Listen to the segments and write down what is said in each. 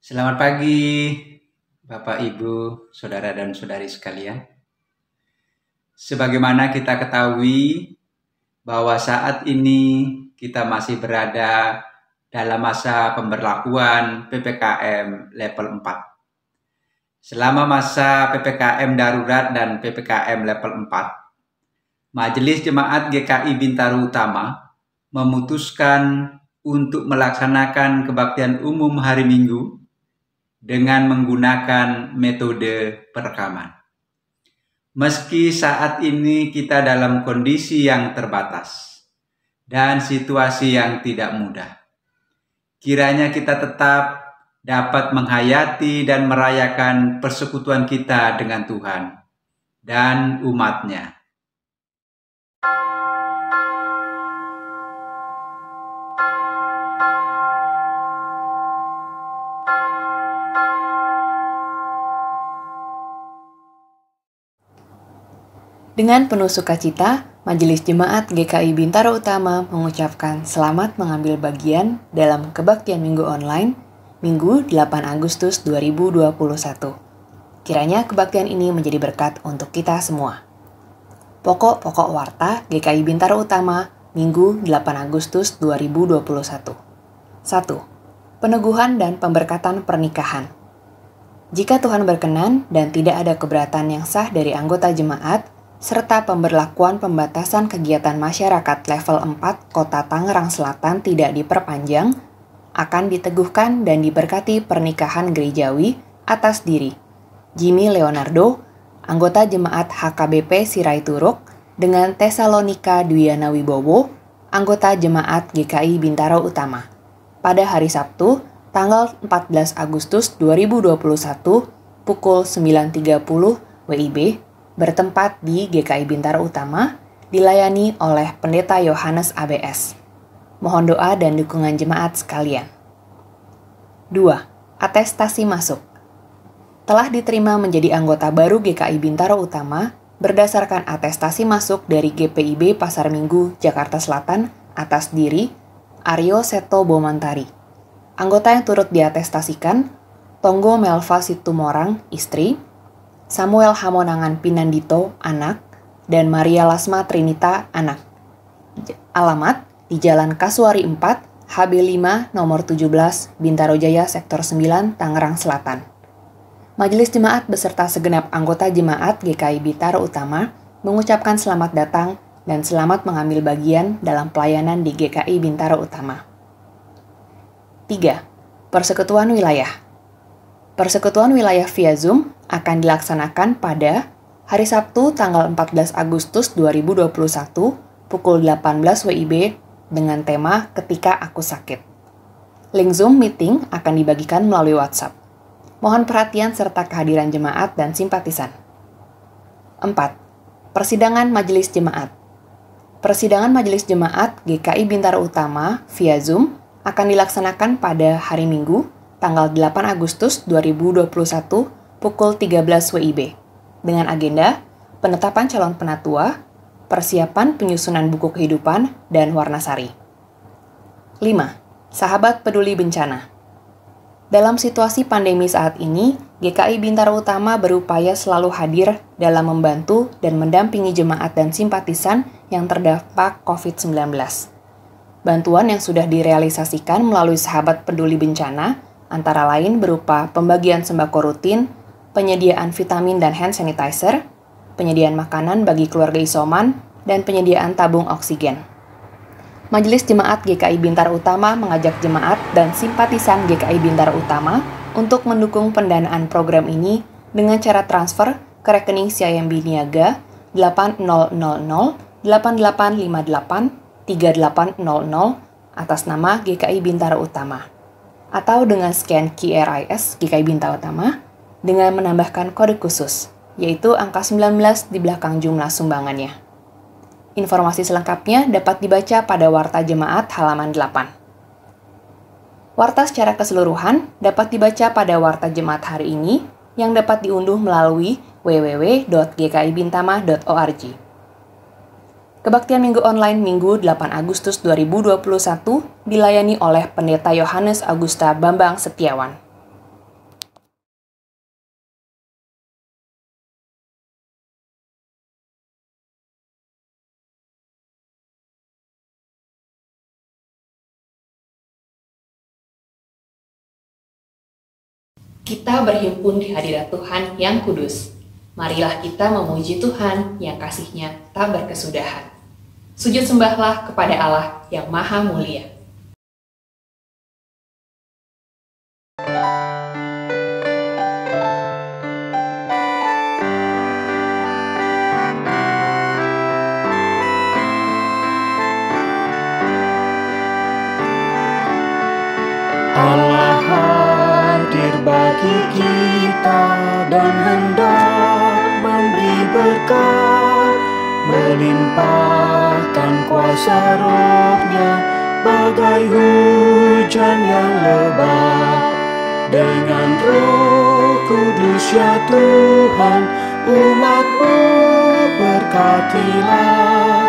Selamat pagi, Bapak, Ibu, saudara dan saudari sekalian. Sebagaimana kita ketahui bahwa saat ini kita masih berada dalam masa pemberlakuan PPKM level 4. Selama masa PPKM darurat dan PPKM level 4, Majelis Jemaat GKI Bintaro Utama memutuskan untuk melaksanakan kebaktian umum hari Minggu dengan menggunakan metode perekaman. Meski saat ini kita dalam kondisi yang terbatas dan situasi yang tidak mudah, kiranya kita tetap dapat menghayati dan merayakan persekutuan kita dengan Tuhan dan umat-Nya. Dengan penuh sukacita, Majelis Jemaat GKI Bintaro Utama mengucapkan selamat mengambil bagian dalam kebaktian Minggu Online, Minggu 8 Agustus 2021. Kiranya kebaktian ini menjadi berkat untuk kita semua. Pokok-pokok warta GKI Bintaro Utama, Minggu 8 Agustus 2021. 1. Peneguhan dan pemberkatan pernikahan. Jika Tuhan berkenan dan tidak ada keberatan yang sah dari anggota jemaat, serta pemberlakuan pembatasan kegiatan masyarakat level 4 Kota Tangerang Selatan tidak diperpanjang, akan diteguhkan dan diberkati pernikahan gerejawi atas diri Jimmy Leonardo, anggota jemaat HKBP Sirai Turuk, dengan Tesalonika Dwiana Wibowo, anggota jemaat GKI Bintaro Utama, pada hari Sabtu, tanggal 14 Agustus 2021, pukul 9.30 WIB, bertempat di GKI Bintaro Utama, dilayani oleh Pendeta Yohanes ABS. Mohon doa dan dukungan jemaat sekalian. 2. Atestasi masuk. Telah diterima menjadi anggota baru GKI Bintaro Utama berdasarkan atestasi masuk dari GPIB Pasar Minggu, Jakarta Selatan, atas diri Aryo Seto Bomantari. Anggota yang turut diatestasikan, Tonggo Melva Situmorang, istri, Samuel Hamonangan Pinandito, anak, dan Maria Lasma Trinita, anak. Alamat di Jalan Kasuari 4, HB5, nomor 17, Bintaro Jaya, Sektor 9, Tangerang Selatan. Majelis Jemaat beserta segenap anggota Jemaat GKI Bintaro Utama mengucapkan selamat datang dan selamat mengambil bagian dalam pelayanan di GKI Bintaro Utama. 3. Persekutuan Wilayah. Persekutuan wilayah via Zoom akan dilaksanakan pada hari Sabtu tanggal 14 Agustus 2021 pukul 18 WIB dengan tema Ketika Aku Sakit. Link Zoom meeting akan dibagikan melalui WhatsApp. Mohon perhatian serta kehadiran jemaat dan simpatisan. 4. Persidangan Majelis Jemaat. Persidangan Majelis Jemaat GKI Bintaro Utama via Zoom akan dilaksanakan pada hari Minggu, tanggal 8 Agustus 2021, pukul 13 WIB, dengan agenda penetapan calon penatua, persiapan penyusunan buku kehidupan, dan warna sari. 5. Sahabat Peduli Bencana. Dalam situasi pandemi saat ini, GKI Bintaro Utama berupaya selalu hadir dalam membantu dan mendampingi jemaat dan simpatisan yang terdampak COVID-19. Bantuan yang sudah direalisasikan melalui Sahabat Peduli Bencana antara lain berupa pembagian sembako rutin, penyediaan vitamin dan hand sanitizer, penyediaan makanan bagi keluarga isoman, dan penyediaan tabung oksigen. Majelis Jemaat GKI Bintaro Utama mengajak jemaat dan simpatisan GKI Bintaro Utama untuk mendukung pendanaan program ini dengan cara transfer ke rekening CIMB Niaga 800088583800 atas nama GKI Bintaro Utama, atau dengan scan QRIS GKI Bintaro Utama dengan menambahkan kode khusus, yaitu angka 19 di belakang jumlah sumbangannya. Informasi selengkapnya dapat dibaca pada Warta Jemaat halaman 8. Warta secara keseluruhan dapat dibaca pada Warta Jemaat hari ini yang dapat diunduh melalui www.gkibintama.org. Kebaktian Minggu Online Minggu 8 Agustus 2021 dilayani oleh Pendeta Yohanes Augusta Bambang Setiawan. Kita berhimpun di hadirat Tuhan yang kudus. Marilah kita memuji Tuhan yang kasih-Nya tak berkesudahan. Sujud sembahlah kepada Allah yang Maha Mulia. Allah hadir bagi kita dan hendak memberi berkat, melimpahkan kuasa Roh-Nya bagai hujan yang lebat. Dengan Roh Kudus ya Tuhan, umat-Mu berkatilah,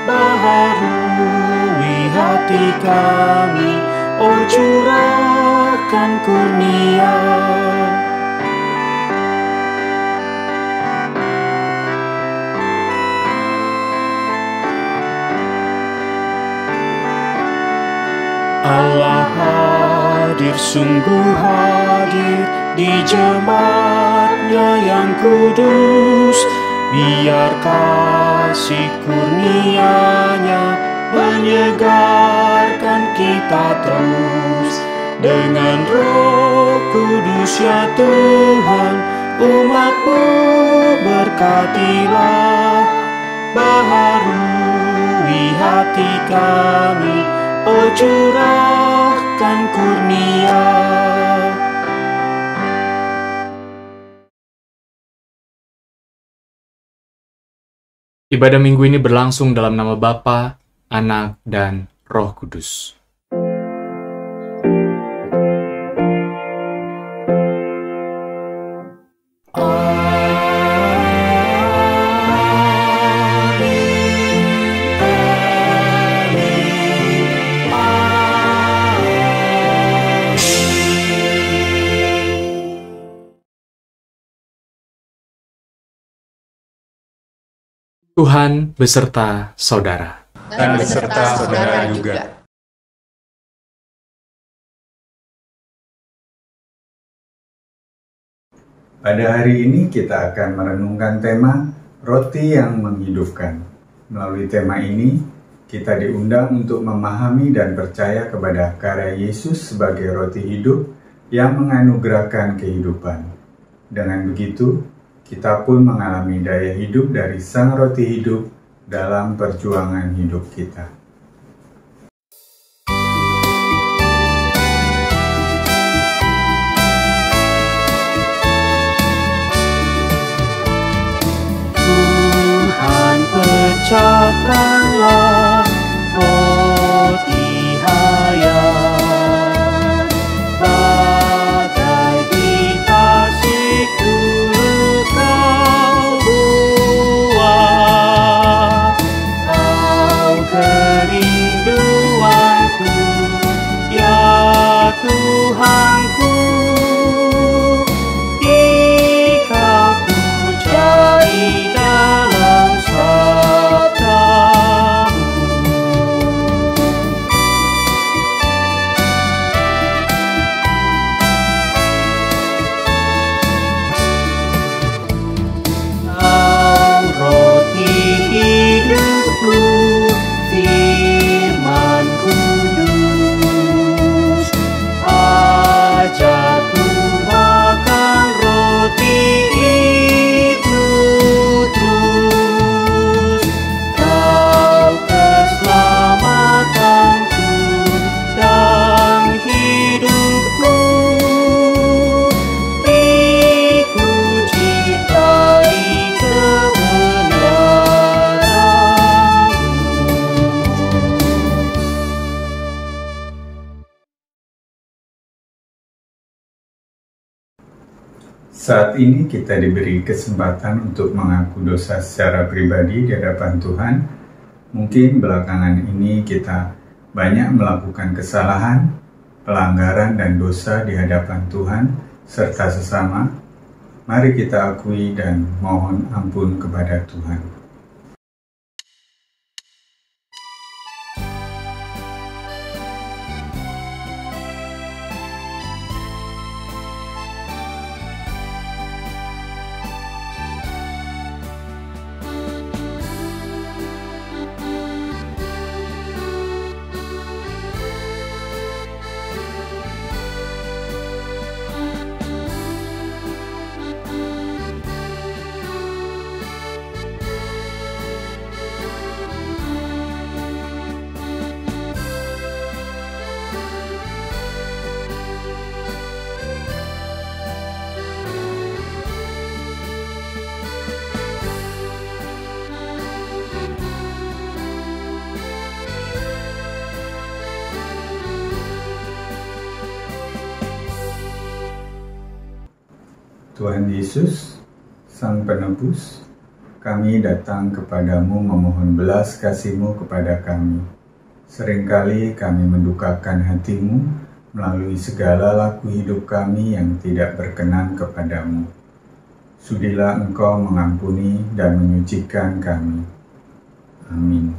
baharui hati kami, oh curahkan kurnia. Allah hadir, sungguh hadir di jemaat-Nya yang kudus. Biar kasih kurnia-Nya menyegarkan kita terus. Dengan Roh Kudus ya Tuhan, umat-Mu berkatilah, baharui hati kami, oh curahkan kurnia. Ibadah minggu ini berlangsung dalam nama Bapa, Anak, dan Roh Kudus. Tuhan beserta saudara. Dan beserta saudara juga. Pada hari ini kita akan merenungkan tema roti yang menghidupkan. Melalui tema ini, kita diundang untuk memahami dan percaya kepada karya Yesus sebagai roti hidup yang menganugerahkan kehidupan. Dengan begitu, kita pun mengalami daya hidup dari Sang Roti Hidup dalam perjuangan hidup kita. Tuhan pecahkanlah roti hayat, bagai di tasik dulu Kau buat. Kau kerinduanku, ya Tuhanku, Kau punyai dalam sabda-Mu. Kau roti hidupku, firman kudus, ajarku makan roti itu terus. Kau keselamatanku dan hidupku, ku cintai kebenaran-Mu. Saat ini kita diberi kesempatan untuk mengaku dosa secara pribadi di hadapan Tuhan. Mungkin belakangan ini kita banyak melakukan kesalahan, pelanggaran dan dosa di hadapan Tuhan serta sesama. Mari kita akui dan mohon ampun kepada Tuhan. Tuhan Yesus, Sang Penebus, kami datang kepadamu memohon belas kasih-Mu kepada kami. Seringkali kami mendukakan hati-Mu melalui segala laku hidup kami yang tidak berkenan kepadamu. Sudilah Engkau mengampuni dan menyucikan kami. Amin.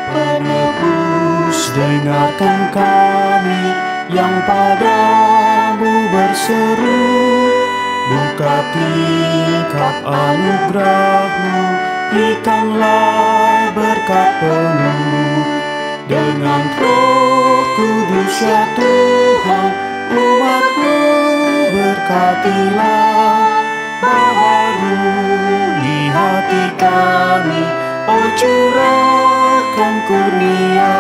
Penebus, dengarkan kami yang padamu berseru. Buka tingkap anugerah-Mu, berikanlah berkat penuh. Dengan Roh Kudus ya Tuhan, umat-Mu berkatilah. Baharuni hati kami, oh curahkan kurnia.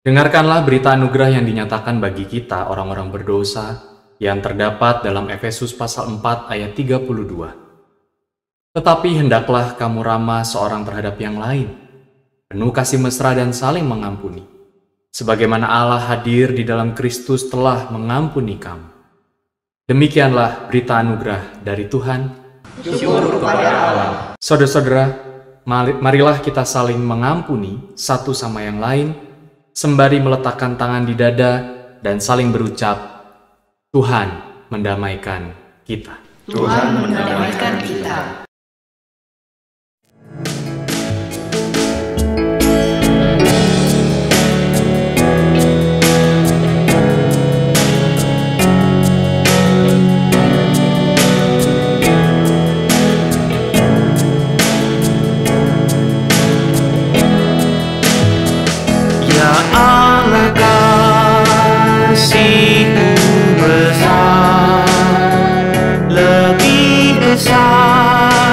Dengarkanlah berita anugerah yang dinyatakan bagi kita orang-orang berdosa yang terdapat dalam Efesus pasal 4 ayat 32. Tetapi hendaklah kamu ramah seorang terhadap yang lain, penuh kasih mesra dan saling mengampuni, sebagaimana Allah hadir di dalam Kristus telah mengampuni kamu. Demikianlah berita anugerah dari Tuhan. Syukur kepada Allah. Saudara-saudara, marilah kita saling mengampuni satu sama yang lain, sembari meletakkan tangan di dada dan saling berucap, Tuhan mendamaikan kita. Tuhan mendamaikan kita. Ya Allah, kasih-Mu besar, lebih besar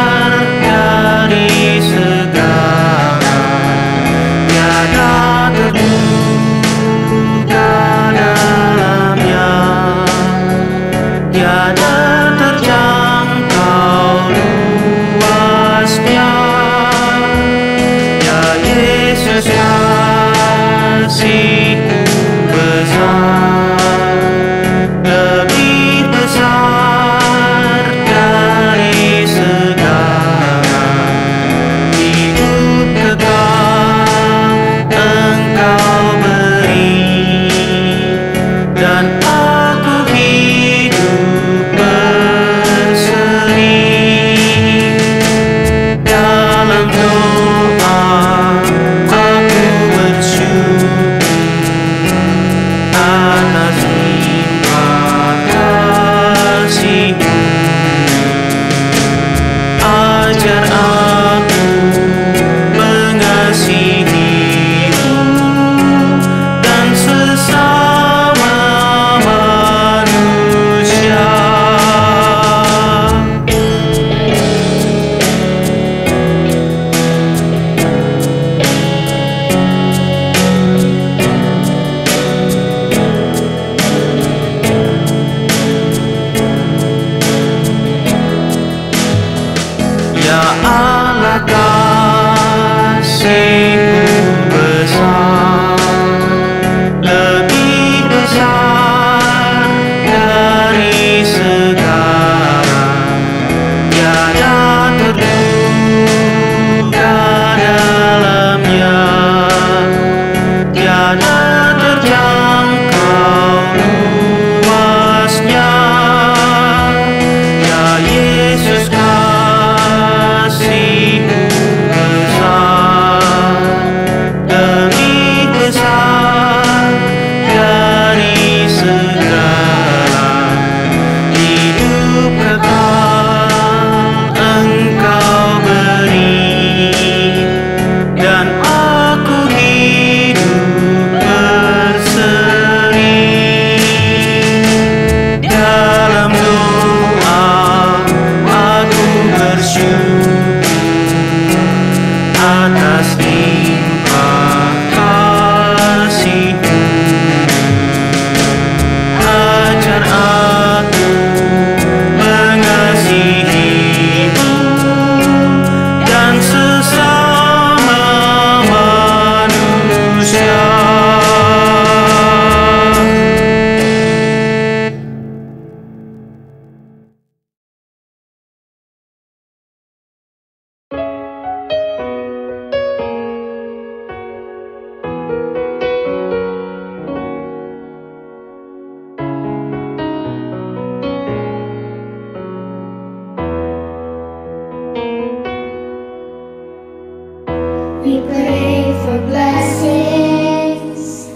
We pray for blessings.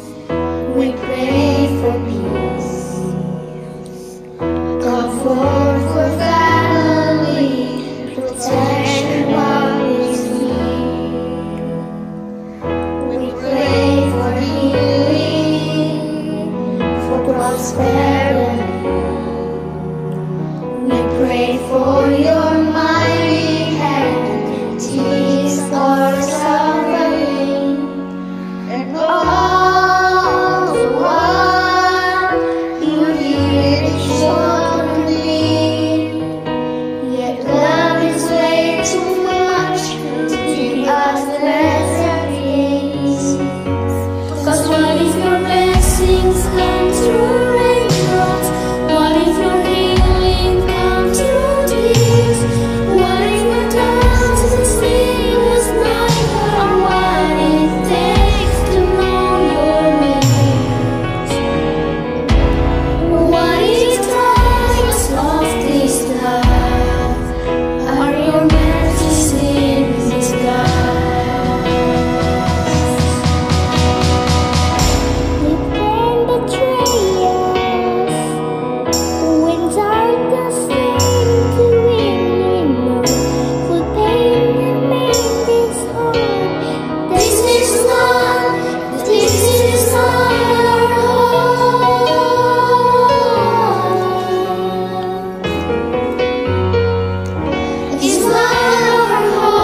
We pray for peace. Comfort for family. Protection while we sleep. We pray for healing, for prosperity. We pray for your mighty hand to ease our suffering, and all the while you hear the children bleed. Yet love is way too much to give us pleasant peace. 'Cause what if your blessings come through raindrops? What if your healing comes through tears? What if your times is a sleepless night, or what it takes to know your ways? What if times of this life are your mercies in disguise? You can betray us when darkness seems to win. For pain that made this home. This is not our home. It's not our home.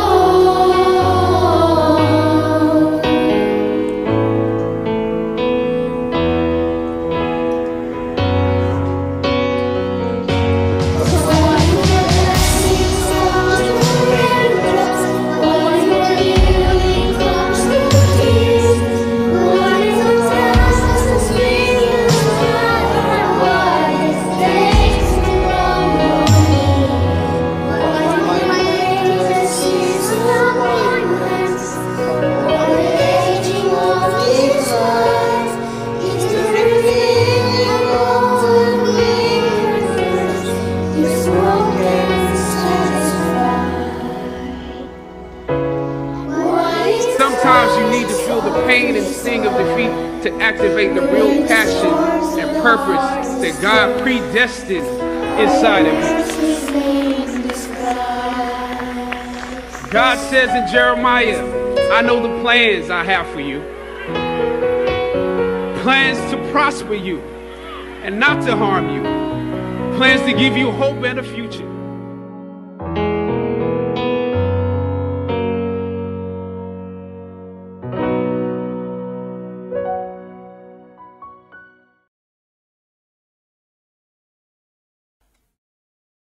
What if your blessings come through raindrops? What if your healing comes through tears? What if the task is a sleepless night, and what it takes to know your name? What if my greatest is appointments? What the aging of this life is the revealing of the weakness. This world can satisfy. What if Sometimes you need to feel the pain and sting of defeat to activate the real passion and purpose that God predestined inside of you. God says in Jeremiah, I know the plans I have for you. Plans to prosper you and not to harm you. Plans to give you hope and a future.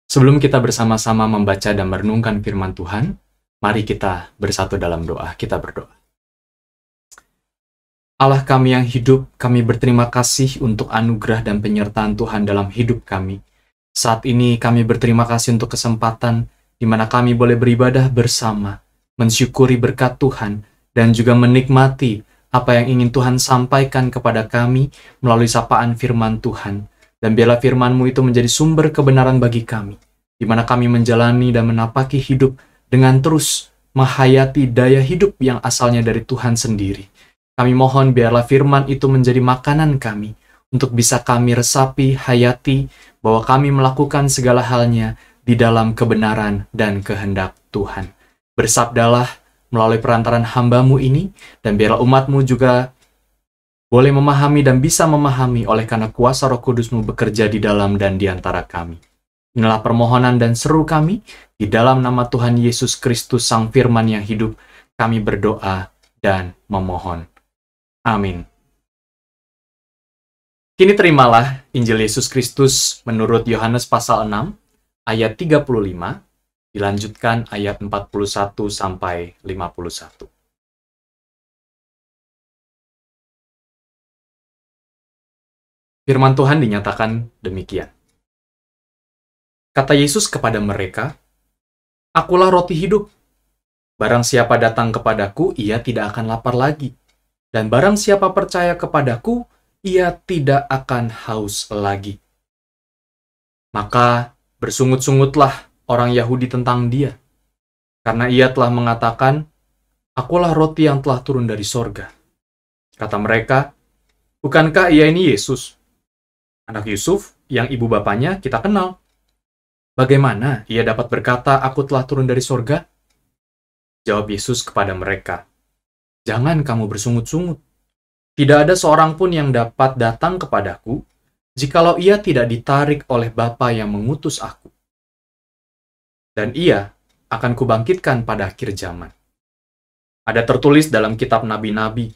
Sebelum kita bersama-sama membaca dan merenungkan firman Tuhan, mari kita bersatu dalam doa. Kita berdoa. Allah kami yang hidup, kami berterima kasih untuk anugerah dan penyertaan Tuhan dalam hidup kami. Saat ini kami berterima kasih untuk kesempatan di mana kami boleh beribadah bersama, mensyukuri berkat Tuhan, dan juga menikmati apa yang ingin Tuhan sampaikan kepada kami melalui sapaan firman Tuhan. Dan biarlah firman-Mu itu menjadi sumber kebenaran bagi kami, di mana kami menjalani dan menapaki hidup dengan terus menghayati daya hidup yang asalnya dari Tuhan sendiri. Kami mohon biarlah firman itu menjadi makanan kami, untuk bisa kami resapi, hayati, bahwa kami melakukan segala halnya di dalam kebenaran dan kehendak Tuhan. Bersabdalah melalui perantaran hamba-Mu ini, dan biarlah umat-Mu juga boleh memahami dan bisa memahami oleh karena kuasa Roh Kudus-Mu bekerja di dalam dan di antara kami. Inilah permohonan dan seru kami, di dalam nama Tuhan Yesus Kristus Sang Firman yang hidup, kami berdoa dan memohon. Amin. Kini terimalah Injil Yesus Kristus menurut Yohanes pasal 6, ayat 35, dilanjutkan ayat 41 sampai 51. Firman Tuhan dinyatakan demikian. Kata Yesus kepada mereka, "Akulah roti hidup. Barang siapa datang kepadaku, ia tidak akan lapar lagi. Dan barang siapa percaya kepadaku, ia tidak akan haus lagi." Maka bersungut-sungutlah orang Yahudi tentang dia, karena ia telah mengatakan, Akulah roti yang telah turun dari sorga. Kata mereka, bukankah ia ini Yesus? Anak Yusuf yang ibu bapanya kita kenal. Bagaimana ia dapat berkata, aku telah turun dari sorga? Jawab Yesus kepada mereka, jangan kamu bersungut-sungut. Tidak ada seorang pun yang dapat datang kepadaku, jikalau ia tidak ditarik oleh Bapa yang mengutus aku. Dan ia akan kubangkitkan pada akhir zaman. Ada tertulis dalam kitab nabi-nabi,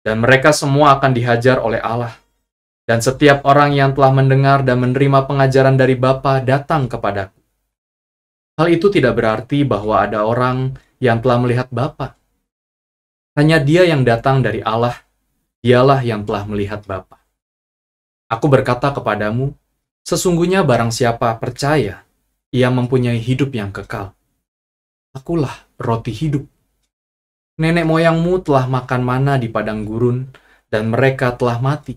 dan mereka semua akan dihajar oleh Allah. Dan setiap orang yang telah mendengar dan menerima pengajaran dari Bapa datang kepadaku. Hal itu tidak berarti bahwa ada orang yang telah melihat Bapa. Hanya dia yang datang dari Allah, dialah yang telah melihat Bapa. Aku berkata kepadamu, sesungguhnya barang siapa percaya, ia mempunyai hidup yang kekal. Akulah roti hidup. Nenek moyangmu telah makan mana di padang gurun, dan mereka telah mati.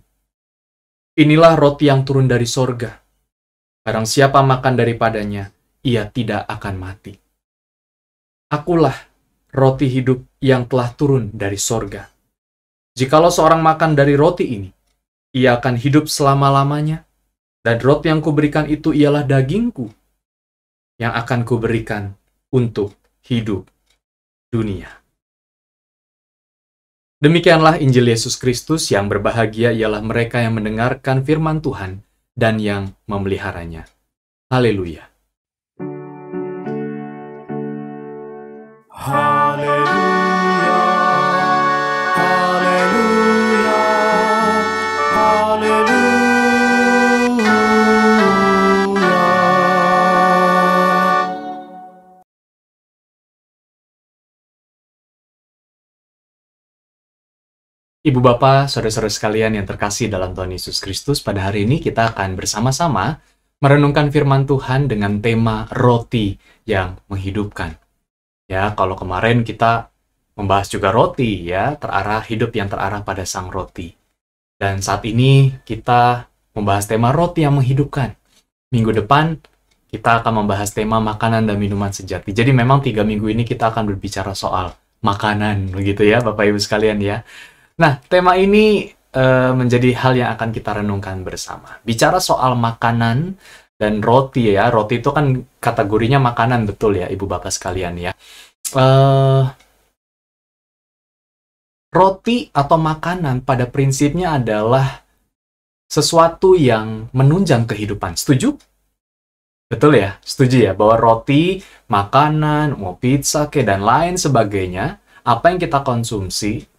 Inilah roti yang turun dari sorga. Barang siapa makan daripadanya, ia tidak akan mati. Akulah roti hidup yang telah turun dari sorga. Jikalau seorang makan dari roti ini, ia akan hidup selama-lamanya, dan roti yang kuberikan itu ialah dagingku, yang akan kuberikan untuk hidup dunia. Demikianlah Injil Yesus Kristus. Yang berbahagia ialah mereka yang mendengarkan firman Tuhan dan yang memeliharanya. Haleluya. Haleluya, haleluya, haleluya. Ibu Bapak, saudara-saudara sekalian yang terkasih dalam Tuhan Yesus Kristus, pada hari ini kita akan bersama-sama merenungkan firman Tuhan dengan tema roti yang menghidupkan. Ya, kalau kemarin kita membahas juga roti, ya, hidup yang terarah pada sang roti. Dan saat ini kita membahas tema roti yang menghidupkan. Minggu depan kita akan membahas tema makanan dan minuman sejati. Jadi memang 3 minggu ini kita akan berbicara soal makanan, begitu ya, Bapak Ibu sekalian ya. Nah, tema ini menjadi hal yang akan kita renungkan bersama. Bicara soal makanan dan roti ya, roti itu kan kategorinya makanan, betul ya Ibu Bapak sekalian ya. Roti atau makanan pada prinsipnya adalah sesuatu yang menunjang kehidupan. Setuju? Betul ya? Setuju ya? Bahwa roti, makanan, mau pizza, dan lain sebagainya, apa yang kita konsumsi,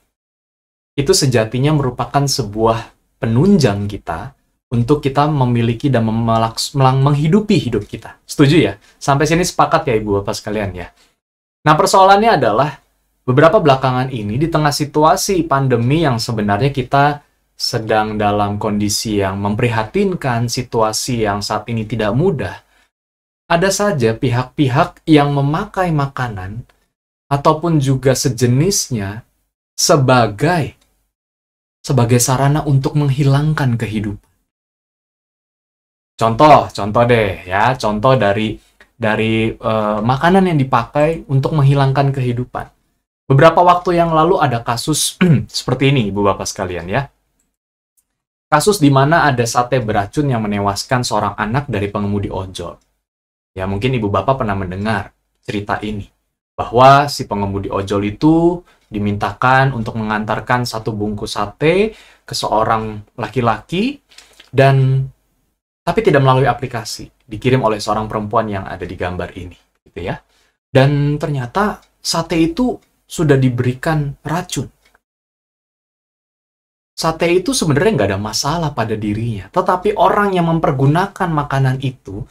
itu sejatinya merupakan sebuah penunjang kita untuk kita memiliki dan menghidupi hidup kita. Setuju ya? Sampai sini sepakat ya Ibu Bapak sekalian ya? Nah, persoalannya adalah beberapa belakangan ini di tengah situasi pandemi yang sebenarnya kita sedang dalam kondisi yang memprihatinkan, situasi yang saat ini tidak mudah, ada saja pihak-pihak yang memakai makanan ataupun juga sejenisnya sebagai sarana untuk menghilangkan kehidupan. Contoh deh ya, contoh dari makanan yang dipakai untuk menghilangkan kehidupan. Beberapa waktu yang lalu ada kasus seperti ini, Ibu Bapak sekalian ya. Kasus di mana ada sate beracun yang menewaskan seorang anak dari pengemudi ojol. Ya, mungkin Ibu Bapak pernah mendengar cerita ini. Bahwa si pengemudi ojol itu dimintakan untuk mengantarkan 1 bungkus sate ke seorang laki-laki, tapi tidak melalui aplikasi. Dikirim oleh seorang perempuan yang ada di gambar ini. Gitu ya. Dan ternyata sate itu sudah diberikan racun. Sate itu sebenarnya nggak ada masalah pada dirinya. Tetapi orang yang mempergunakan makanan itu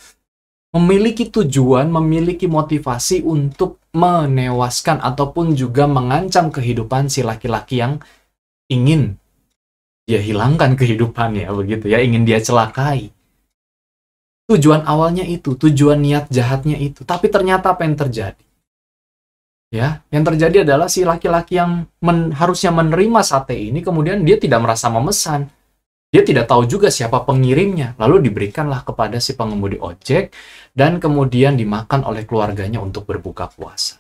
memiliki tujuan, memiliki motivasi untuk menewaskan ataupun juga mengancam kehidupan si laki-laki yang ingin dia hilangkan kehidupannya, begitu ya, ingin dia celakai. Tujuan awalnya itu, tujuan niat jahatnya itu. Tapi ternyata apa yang terjadi? Ya, yang terjadi adalah si laki-laki yang harusnya menerima sate ini, kemudian dia tidak merasa memesan. Dia tidak tahu juga siapa pengirimnya. Lalu diberikanlah kepada si pengemudi ojek dan kemudian dimakan oleh keluarganya untuk berbuka puasa.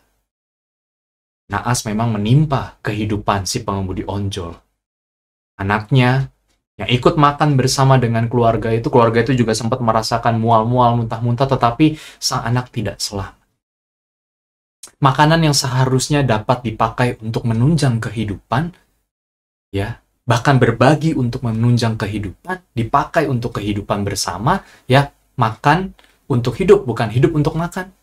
naas memang menimpa kehidupan si pengemudi onjol. Anaknya yang ikut makan bersama dengan keluarga itu juga sempat merasakan mual-mual, muntah-muntah, tetapi sang anak tidak selamat. Makanan yang seharusnya dapat dipakai untuk menunjang kehidupan, ya, bahkan berbagi untuk menunjang kehidupan, dipakai untuk kehidupan bersama, ya, makan untuk hidup, bukan hidup untuk makan,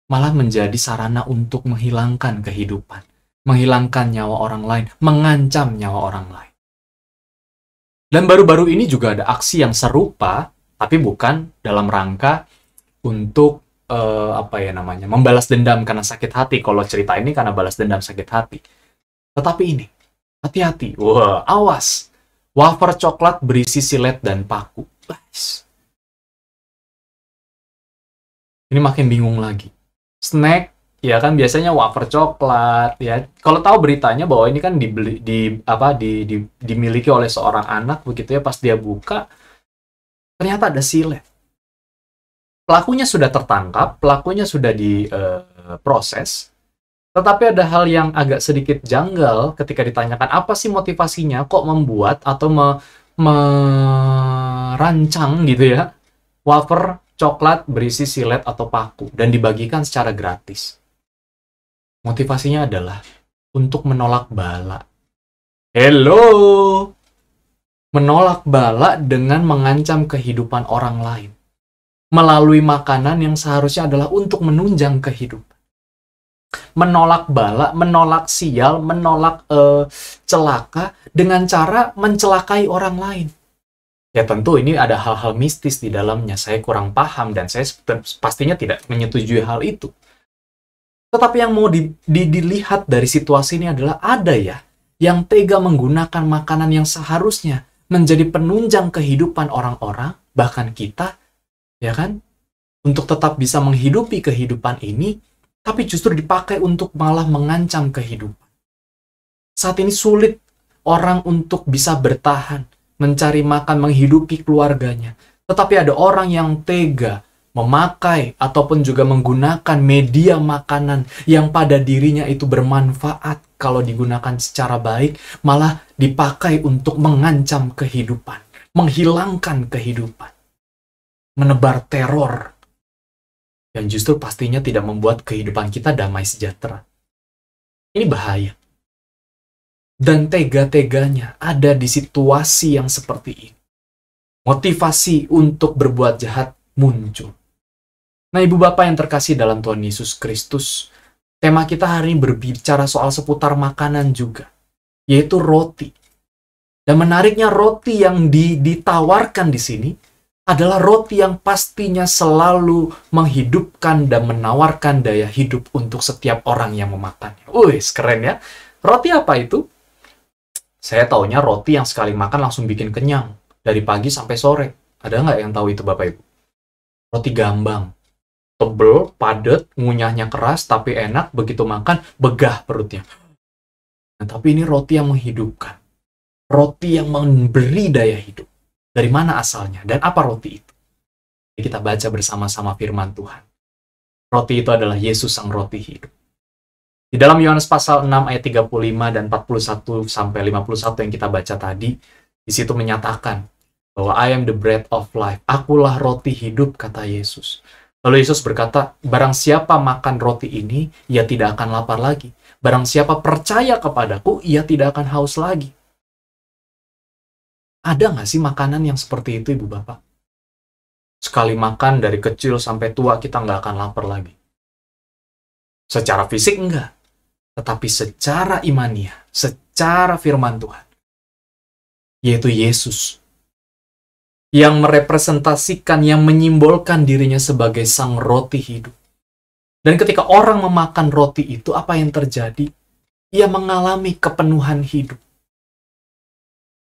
malah menjadi sarana untuk menghilangkan kehidupan, menghilangkan nyawa orang lain, mengancam nyawa orang lain. Dan baru-baru ini juga ada aksi yang serupa, tapi bukan dalam rangka untuk membalas dendam karena sakit hati. Kalau cerita ini karena balas dendam sakit hati. Tetapi ini, hati-hati, wah, awas. Wafer coklat berisi silet dan paku. Guys. Ini makin bingung lagi. Snack, ya kan biasanya wafer coklat, ya. Kalau tahu beritanya bahwa ini kan dimiliki oleh seorang anak begitu ya, pas dia buka ternyata ada silet. Pelakunya sudah tertangkap, pelakunya sudah diproses. Tetapi ada hal yang agak sedikit janggal ketika ditanyakan apa sih motivasinya kok membuat atau merancang gitu ya wafer coklat berisi silet atau paku dan dibagikan secara gratis. Motivasinya adalah untuk menolak bala. Hello! Menolak bala dengan mengancam kehidupan orang lain. Melalui makanan yang seharusnya adalah untuk menunjang kehidupan. Menolak bala, menolak sial, menolak celaka dengan cara mencelakai orang lain. Ya tentu ini ada hal-hal mistis di dalamnya. Saya kurang paham dan saya pastinya tidak menyetujui hal itu. Tetapi yang mau dilihat dari situasi ini adalah ada ya yang tega menggunakan makanan yang seharusnya menjadi penunjang kehidupan orang-orang, bahkan kita, ya kan, untuk tetap bisa menghidupi kehidupan ini, tapi justru dipakai untuk malah mengancam kehidupan. Saat ini sulit orang untuk bisa bertahan, mencari makan, menghidupi keluarganya. Tetapi ada orang yang tega memakai ataupun juga menggunakan media makanan yang pada dirinya itu bermanfaat kalau digunakan secara baik, malah dipakai untuk mengancam kehidupan, menghilangkan kehidupan, menebar teror, yang justru pastinya tidak membuat kehidupan kita damai sejahtera. Ini bahaya. Dan tega-teganya ada di situasi yang seperti ini. Motivasi untuk berbuat jahat muncul. Nah, Ibu Bapak yang terkasih dalam Tuhan Yesus Kristus, tema kita hari ini berbicara soal seputar makanan juga, yaitu roti. Dan menariknya roti yang ditawarkan di sini adalah roti yang pastinya selalu menghidupkan dan menawarkan daya hidup untuk setiap orang yang memakannya. Wih, keren ya. Roti apa itu? Saya taunya roti yang sekali makan langsung bikin kenyang. Dari pagi sampai sore. Ada nggak yang tahu itu Bapak Ibu? Roti gambang. Tebel, padat, ngunyahnya keras, tapi enak, begitu makan, begah perutnya. Nah, tapi ini roti yang menghidupkan. Roti yang memberi daya hidup. Dari mana asalnya? Dan apa roti itu? Jadi kita baca bersama-sama firman Tuhan. Roti itu adalah Yesus sang roti hidup. Di dalam Yohanes pasal 6 ayat 35 dan 41 sampai 51 yang kita baca tadi, di situ menyatakan bahwa I am the bread of life. Akulah roti hidup, kata Yesus. Lalu Yesus berkata, barang siapa makan roti ini, ia tidak akan lapar lagi. Barang siapa percaya kepadaku, ia tidak akan haus lagi. Ada nggak sih makanan yang seperti itu, Ibu Bapak? Sekali makan dari kecil sampai tua, kita nggak akan lapar lagi. Secara fisik enggak. Tetapi secara imaniah, secara firman Tuhan. Yaitu Yesus. Yang merepresentasikan, yang menyimbolkan dirinya sebagai sang roti hidup. Dan ketika orang memakan roti itu, apa yang terjadi? Ia mengalami kepenuhan hidup.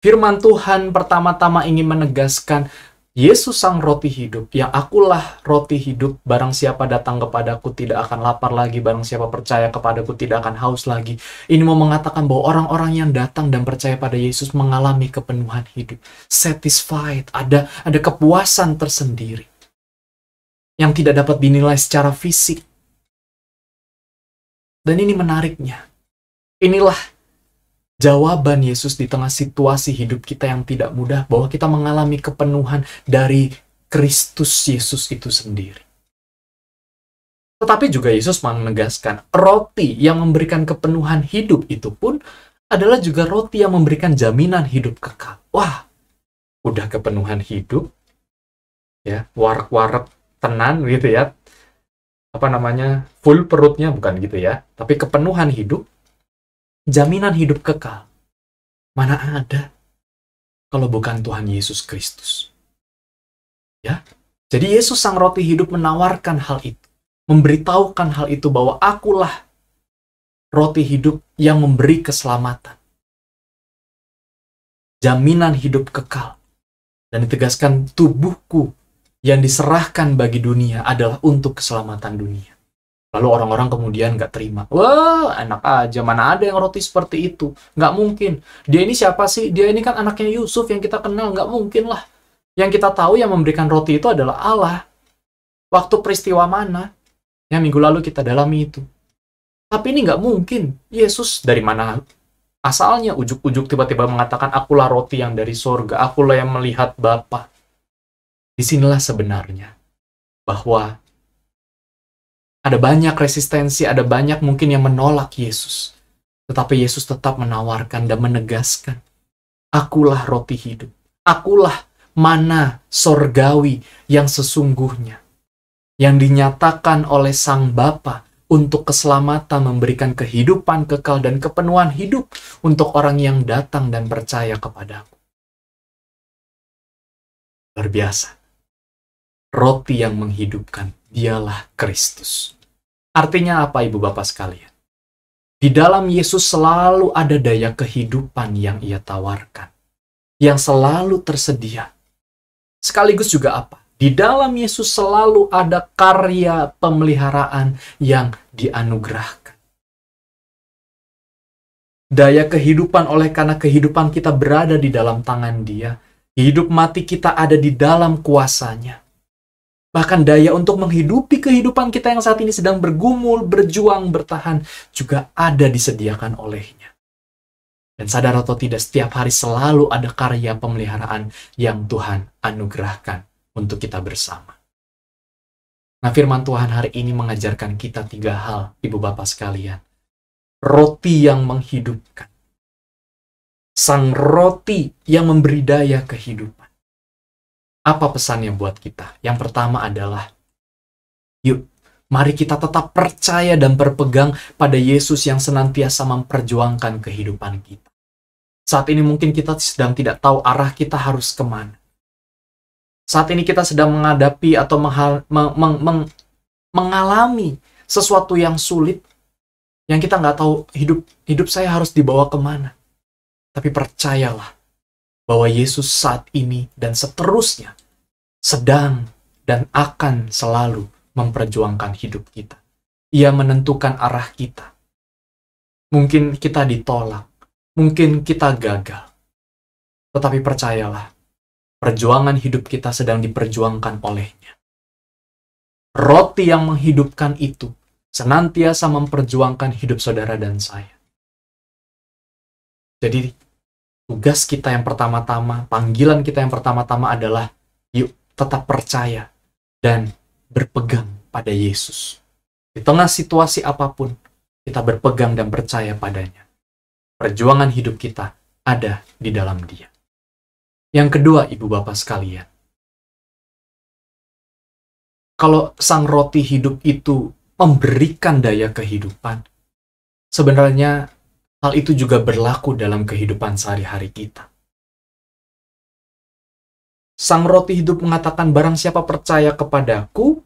Firman Tuhan pertama-tama ingin menegaskan, Yesus sang roti hidup, yang akulah roti hidup, barang siapa datang kepadaku tidak akan lapar lagi, barang siapa percaya kepadaku tidak akan haus lagi. Ini mau mengatakan bahwa orang-orang yang datang dan percaya pada Yesus mengalami kepenuhan hidup. Satisfied, ada kepuasan tersendiri. Yang tidak dapat dinilai secara fisik. Dan ini menariknya, Inilah jawaban Yesus di tengah situasi hidup kita yang tidak mudah, bahwa kita mengalami kepenuhan dari Kristus Yesus itu sendiri. Tetapi juga Yesus menegaskan, roti yang memberikan kepenuhan hidup itu pun adalah juga roti yang memberikan jaminan hidup kekal. Wah, udah kepenuhan hidup, ya, warak-warak tenan gitu ya. Full perutnya, bukan gitu ya. Tapi kepenuhan hidup, jaminan hidup kekal. Mana ada kalau bukan Tuhan Yesus Kristus. Ya. Jadi Yesus sang roti hidup menawarkan hal itu. Memberitahukan hal itu bahwa akulah roti hidup yang memberi keselamatan. Jaminan hidup kekal. Dan ditegaskan tubuhku yang diserahkan bagi dunia adalah untuk keselamatan dunia. Lalu orang-orang kemudian nggak terima. Wah, enak aja, mana ada yang roti seperti itu. Nggak mungkin. Dia ini siapa sih? Dia ini kan anaknya Yusuf yang kita kenal. Nggak mungkin lah. Yang kita tahu yang memberikan roti itu adalah Allah. Waktu peristiwa mana? Yang minggu lalu kita dalami itu. Tapi ini nggak mungkin. Yesus dari mana asalnya? Ujuk-ujuk tiba-tiba mengatakan, akulah roti yang dari sorga. Akulah yang melihat Bapa. Disinilah sebenarnya bahwa ada banyak resistensi, ada banyak mungkin yang menolak Yesus. Tetapi Yesus tetap menawarkan dan menegaskan, akulah roti hidup. Akulah mana sorgawi yang sesungguhnya. Yang dinyatakan oleh Sang Bapa untuk keselamatan, memberikan kehidupan kekal dan kepenuhan hidup untuk orang yang datang dan percaya kepadaku. Luar biasa. Roti yang menghidupkan, dialah Kristus. Artinya apa, Ibu Bapak sekalian? Di dalam Yesus selalu ada daya kehidupan yang Ia tawarkan, yang selalu tersedia. Sekaligus juga apa? Di dalam Yesus selalu ada karya pemeliharaan yang dianugerahkan. Daya kehidupan oleh karena kehidupan kita berada di dalam tangan Dia. Hidup mati kita ada di dalam kuasanya. Bahkan daya untuk menghidupi kehidupan kita yang saat ini sedang bergumul, berjuang, bertahan, juga ada disediakan olehnya. Dan sadar atau tidak, setiap hari selalu ada karya pemeliharaan yang Tuhan anugerahkan untuk kita bersama. Nah, firman Tuhan hari ini mengajarkan kita 3 hal, Ibu Bapak sekalian. Roti yang menghidupkan. Sang roti yang memberi daya kehidupan. Apa pesannya buat kita? Yang pertama adalah, yuk, mari kita tetap percaya dan berpegang pada Yesus yang senantiasa memperjuangkan kehidupan kita. Saat ini mungkin kita sedang tidak tahu arah kita harus kemana. Saat ini kita sedang menghadapi atau mengalami sesuatu yang sulit, yang kita nggak tahu hidup saya harus dibawa kemana. Tapi percayalah bahwa Yesus saat ini dan seterusnya sedang dan akan selalu memperjuangkan hidup kita. Ia menentukan arah kita. Mungkin kita ditolak, mungkin kita gagal. Tetapi percayalah, perjuangan hidup kita sedang diperjuangkan olehnya. Roti yang menghidupkan itu senantiasa memperjuangkan hidup saudara dan saya. Jadi, tugas kita yang pertama-tama, panggilan kita yang pertama-tama adalah, yuk tetap percaya dan berpegang pada Yesus. Di tengah situasi apapun, kita berpegang dan percaya padanya. Perjuangan hidup kita ada di dalam Dia. Yang kedua, Ibu Bapak sekalian, kalau sang roti hidup itu memberikan daya kehidupan, sebenarnya hal itu juga berlaku dalam kehidupan sehari-hari kita. Sang roti hidup mengatakan, barang siapa percaya kepadaku,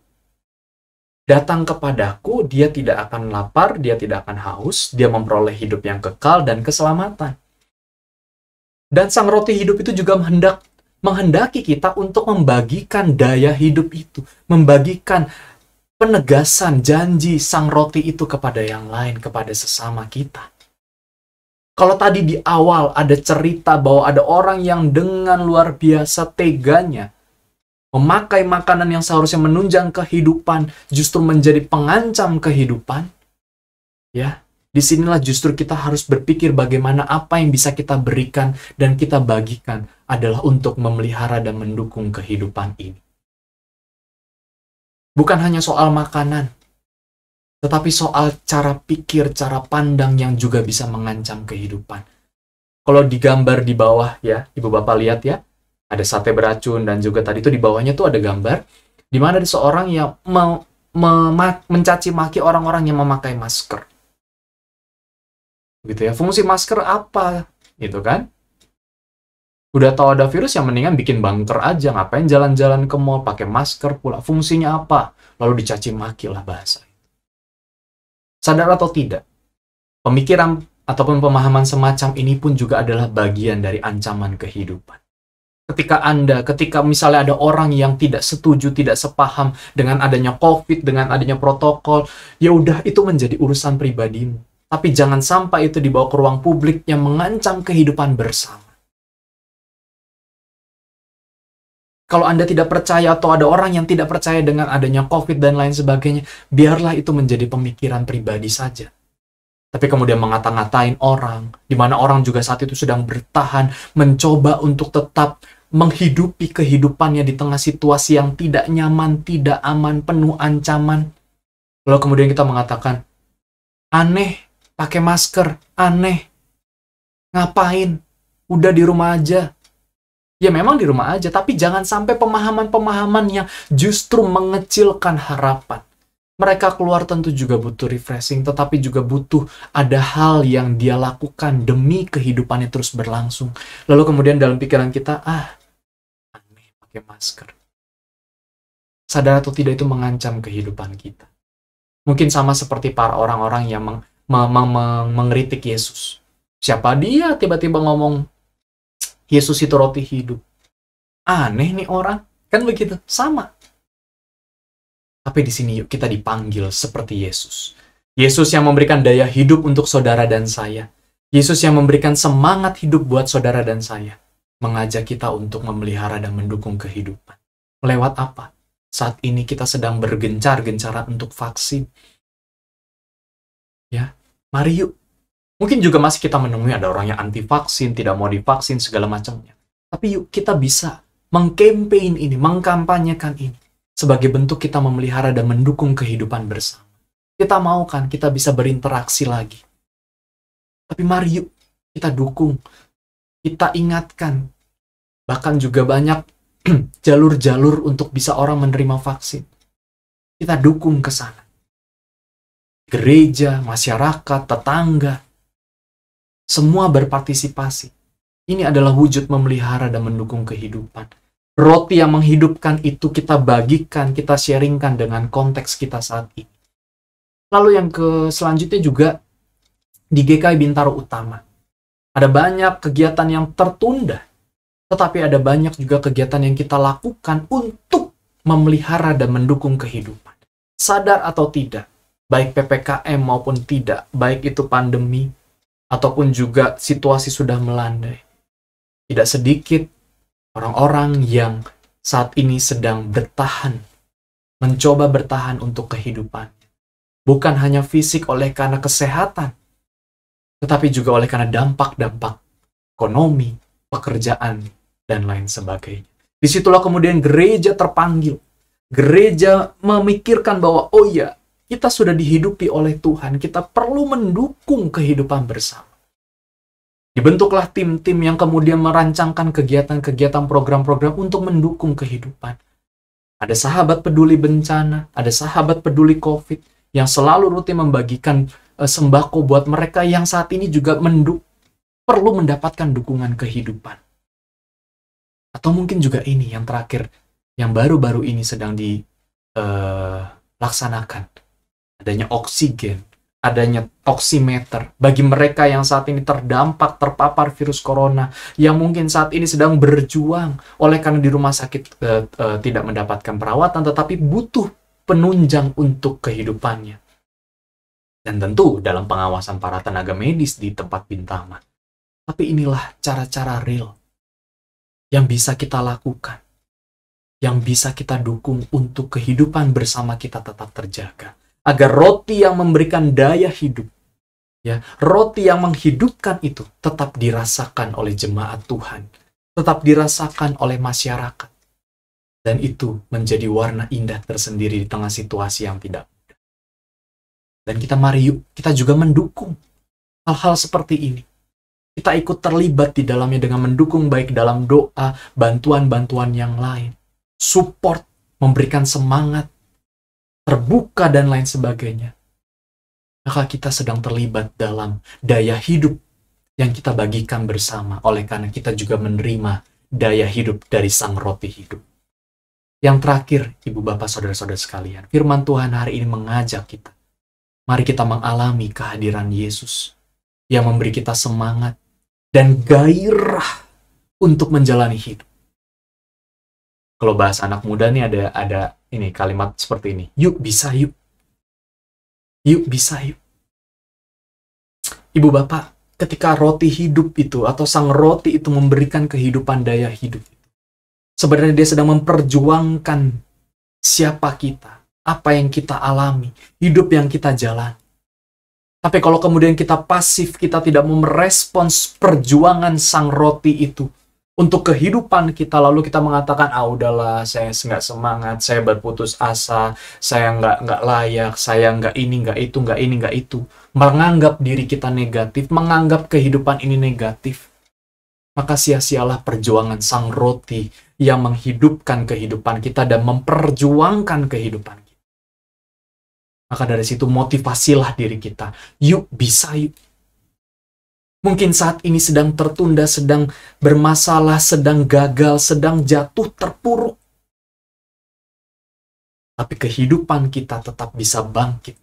datang kepadaku, dia tidak akan lapar, dia tidak akan haus, dia memperoleh hidup yang kekal dan keselamatan. Dan sang roti hidup itu juga menghendaki kita untuk membagikan daya hidup itu, membagikan penegasan janji sang roti itu kepada yang lain, kepada sesama kita. Kalau tadi di awal ada cerita bahwa ada orang yang dengan luar biasa teganya memakai makanan yang seharusnya menunjang kehidupan justru menjadi pengancam kehidupan, ya, Disinilah justru kita harus berpikir bagaimana apa yang bisa kita berikan dan kita bagikan adalah untuk memelihara dan mendukung kehidupan ini. Bukan hanya soal makanan, tetapi soal cara pikir, cara pandang yang juga bisa mengancam kehidupan. Kalau digambar di bawah ya, Ibu Bapak lihat ya, ada sate beracun dan juga tadi itu di bawahnya tuh ada gambar di mana ada seorang yang mencaci maki orang-orang yang memakai masker. Gitu ya. Fungsi masker apa? Gitu kan? Udah tahu ada virus yang mendingan bikin bunker aja, ngapain jalan-jalan ke mall pakai masker pula. Fungsinya apa? Lalu dicaci maki lah bahasa. Sadar atau tidak? Pemikiran ataupun pemahaman semacam ini pun juga adalah bagian dari ancaman kehidupan. Ketika misalnya ada orang yang tidak setuju, tidak sepaham dengan adanya COVID, dengan adanya protokol, ya udah itu menjadi urusan pribadimu. Tapi jangan sampai itu dibawa ke ruang publik yang mengancam kehidupan bersama. Kalau Anda tidak percaya atau ada orang yang tidak percaya dengan adanya COVID dan lain sebagainya, biarlah itu menjadi pemikiran pribadi saja. Tapi kemudian ngata-ngatain orang, di mana orang juga saat itu sedang bertahan, mencoba untuk tetap menghidupi kehidupannya di tengah situasi yang tidak nyaman, tidak aman, penuh ancaman. Lalu kemudian kita mengatakan, aneh, pakai masker, aneh, ngapain, udah di rumah aja. Ya memang di rumah aja, tapi jangan sampai pemahaman-pemahaman yang justru mengecilkan harapan. Mereka keluar tentu juga butuh refreshing, tetapi juga butuh ada hal yang dia lakukan demi kehidupannya terus berlangsung. Lalu kemudian dalam pikiran kita, aneh pakai masker. Sadar atau tidak itu mengancam kehidupan kita. Mungkin sama seperti para orang-orang yang mengkritik Yesus. Siapa dia tiba-tiba ngomong, Yesus itu roti hidup. Aneh nih orang, kan begitu, sama. Tapi di sini yuk kita dipanggil seperti Yesus. Yesus yang memberikan daya hidup untuk saudara dan saya. Yesus yang memberikan semangat hidup buat saudara dan saya. Mengajak kita untuk memelihara dan mendukung kehidupan. Lewat apa? Saat ini kita sedang bergencar-gencaran untuk vaksin. Ya, mari yuk. Mungkin juga masih kita menemui ada orang yang anti vaksin, tidak mau divaksin, segala macamnya. Tapi yuk kita bisa mengkampanyekan ini, mengkampanyekan ini. Sebagai bentuk kita memelihara dan mendukung kehidupan bersama. Kita mau kan, kita bisa berinteraksi lagi. Tapi mari yuk, kita dukung. Kita ingatkan. Bahkan juga banyak jalur-jalur untuk bisa orang menerima vaksin. Kita dukung ke sana. Gereja, masyarakat, tetangga. Semua berpartisipasi. Ini adalah wujud memelihara dan mendukung kehidupan. Roti yang menghidupkan itu kita bagikan, kita sharingkan dengan konteks kita saat ini. Lalu yang selanjutnya juga di GKI Bintaro Utama. Ada banyak kegiatan yang tertunda, tetapi ada banyak juga kegiatan yang kita lakukan untuk memelihara dan mendukung kehidupan. Sadar atau tidak, baik PPKM maupun tidak, baik itu pandemi, ataupun juga situasi sudah melandai. Tidak sedikit orang-orang yang saat ini sedang bertahan, mencoba bertahan untuk kehidupan. Bukan hanya fisik oleh karena kesehatan, tetapi juga oleh karena dampak-dampak ekonomi, pekerjaan, dan lain sebagainya. Disitulah kemudian gereja terpanggil. Gereja memikirkan bahwa, oh ya, kita sudah dihidupi oleh Tuhan, kita perlu mendukung kehidupan bersama. Dibentuklah tim-tim yang kemudian merancangkan kegiatan-kegiatan program-program untuk mendukung kehidupan. Ada sahabat peduli bencana, ada sahabat peduli COVID, yang selalu rutin membagikan sembako buat mereka yang saat ini juga perlu mendapatkan dukungan kehidupan. Atau mungkin juga ini yang terakhir, yang baru-baru ini sedang dilaksanakan. Adanya oksigen, adanya oximeter bagi mereka yang saat ini terdampak, terpapar virus corona, yang mungkin saat ini sedang berjuang oleh karena di rumah sakit tidak mendapatkan perawatan, tetapi butuh penunjang untuk kehidupannya. Dan tentu dalam pengawasan para tenaga medis di tempat Bintama. Tapi inilah cara-cara real yang bisa kita lakukan, yang bisa kita dukung untuk kehidupan bersama kita tetap terjaga. Agar roti yang memberikan daya hidup Ya, roti yang menghidupkan itu tetap dirasakan oleh jemaat Tuhan, tetap dirasakan oleh masyarakat. Dan itu menjadi warna indah tersendiri di tengah situasi yang tidak mudah. Dan kita juga mendukung hal-hal seperti ini. Kita ikut terlibat di dalamnya dengan mendukung baik dalam doa, bantuan-bantuan yang lain, support, memberikan semangat, terbuka dan lain sebagainya. Maka kita sedang terlibat dalam daya hidup yang kita bagikan bersama, oleh karena kita juga menerima daya hidup dari Sang Roti Hidup. Yang terakhir, Ibu Bapak Saudara-saudara sekalian, firman Tuhan hari ini mengajak kita. Mari kita mengalami kehadiran Yesus yang memberi kita semangat dan gairah untuk menjalani hidup. Kalau bahasa anak muda nih ada ini kalimat seperti ini. Yuk bisa yuk. Yuk bisa yuk. Ibu Bapak, ketika roti hidup itu atau Sang Roti itu memberikan kehidupan daya hidup, sebenarnya dia sedang memperjuangkan siapa kita, apa yang kita alami, hidup yang kita jalani. Tapi kalau kemudian kita pasif, kita tidak mau merespons perjuangan Sang Roti itu untuk kehidupan kita, lalu kita mengatakan, udahlah, saya nggak semangat, saya berputus asa, saya nggak layak, saya nggak ini, nggak itu, nggak ini, nggak itu. Menganggap diri kita negatif, menganggap kehidupan ini negatif. Maka sia-sialah perjuangan Sang Roti yang menghidupkan kehidupan kita dan memperjuangkan kehidupan kita. Maka dari situ motivasilah diri kita. Yuk, bisa yuk. Mungkin saat ini sedang tertunda, sedang bermasalah, sedang gagal, sedang jatuh, terpuruk. Tapi kehidupan kita tetap bisa bangkit.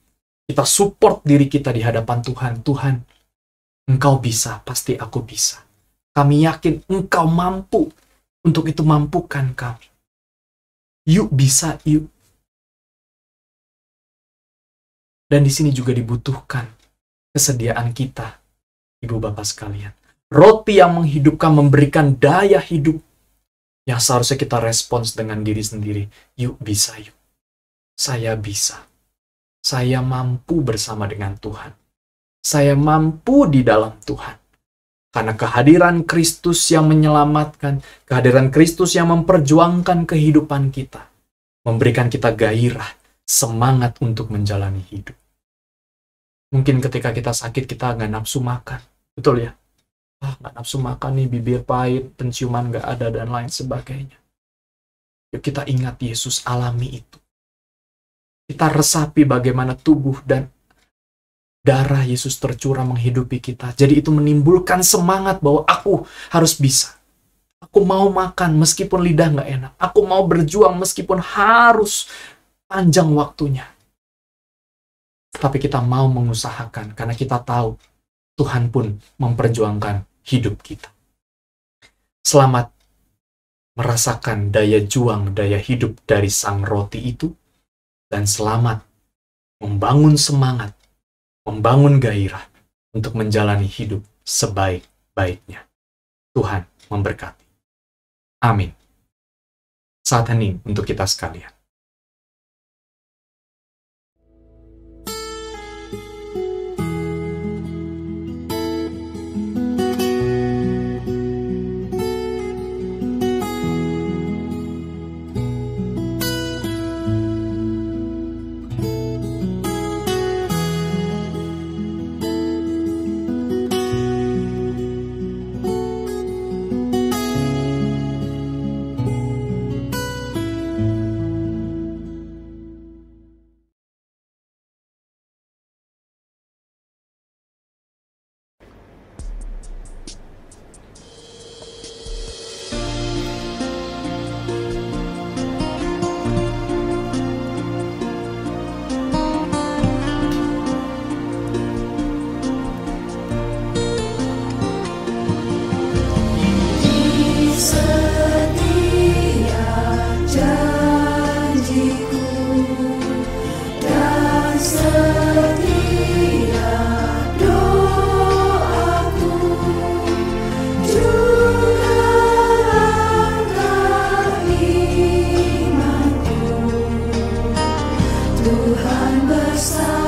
Kita support diri kita di hadapan Tuhan. Tuhan, Engkau bisa, pasti aku bisa. Kami yakin Engkau mampu. Untuk itu mampukan kami. Yuk bisa, yuk. Dan di sini juga dibutuhkan kesediaan kita, Ibu Bapak sekalian. Roti yang menghidupkan, memberikan daya hidup yang seharusnya kita respons dengan diri sendiri. Yuk bisa yuk. Saya bisa. Saya mampu bersama dengan Tuhan. Saya mampu di dalam Tuhan. Karena kehadiran Kristus yang menyelamatkan, kehadiran Kristus yang memperjuangkan kehidupan kita, memberikan kita gairah, semangat untuk menjalani hidup. Mungkin ketika kita sakit, kita nggak nafsu makan. Betul ya? Nggak nafsu makan nih, bibir pahit, penciuman nggak ada, dan lain sebagainya. Yuk kita ingat Yesus alami itu. Kita resapi bagaimana tubuh dan darah Yesus tercurah menghidupi kita. Jadi itu menimbulkan semangat bahwa aku harus bisa. Aku mau makan meskipun lidah nggak enak. Aku mau berjuang meskipun harus panjang waktunya. Tapi kita mau mengusahakan karena kita tahu Tuhan pun memperjuangkan hidup kita. Selamat merasakan daya juang, daya hidup dari Sang Roti itu. Dan selamat membangun semangat, membangun gairah untuk menjalani hidup sebaik-baiknya. Tuhan memberkati. Amin. Saat hening untuk kita sekalian. Tuhan bersamaku.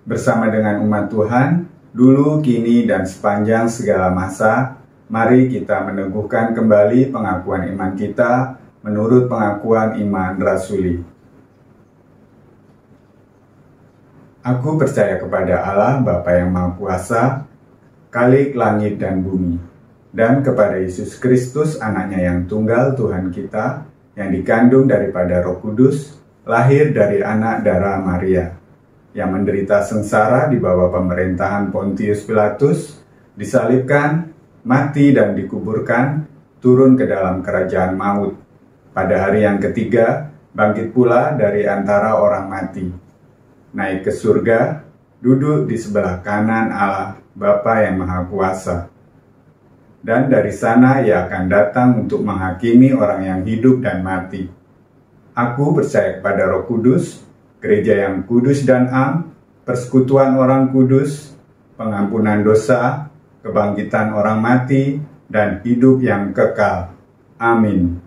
bersama dengan umat Tuhan, dulu, kini, dan sepanjang segala masa. Mari kita meneguhkan kembali pengakuan iman kita menurut pengakuan iman rasuli. Aku percaya kepada Allah, Bapa yang Maha Kuasa, Khalik langit dan bumi, dan kepada Yesus Kristus, anaknya yang tunggal, Tuhan kita, yang dikandung daripada Roh Kudus, lahir dari anak darah Maria, yang menderita sengsara di bawah pemerintahan Pontius Pilatus, disalibkan, mati dan dikuburkan, turun ke dalam kerajaan maut. Pada hari yang ketiga, bangkit pula dari antara orang mati, naik ke surga, duduk di sebelah kanan Allah, Bapa yang Maha Kuasa. Dan dari sana Ia akan datang untuk menghakimi orang yang hidup dan mati. Aku percaya kepada Roh Kudus, gereja yang kudus dan am, persekutuan orang kudus, pengampunan dosa, kebangkitan orang mati, dan hidup yang kekal. Amin.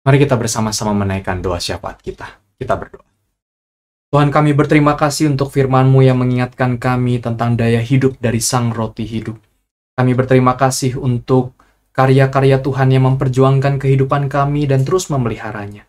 Mari kita bersama-sama menaikkan doa syafaat kita. Kita berdoa. Tuhan, kami berterima kasih untuk firman-Mu yang mengingatkan kami tentang daya hidup dari Sang Roti Hidup. Kami berterima kasih untuk karya-karya Tuhan yang memperjuangkan kehidupan kami dan terus memeliharanya.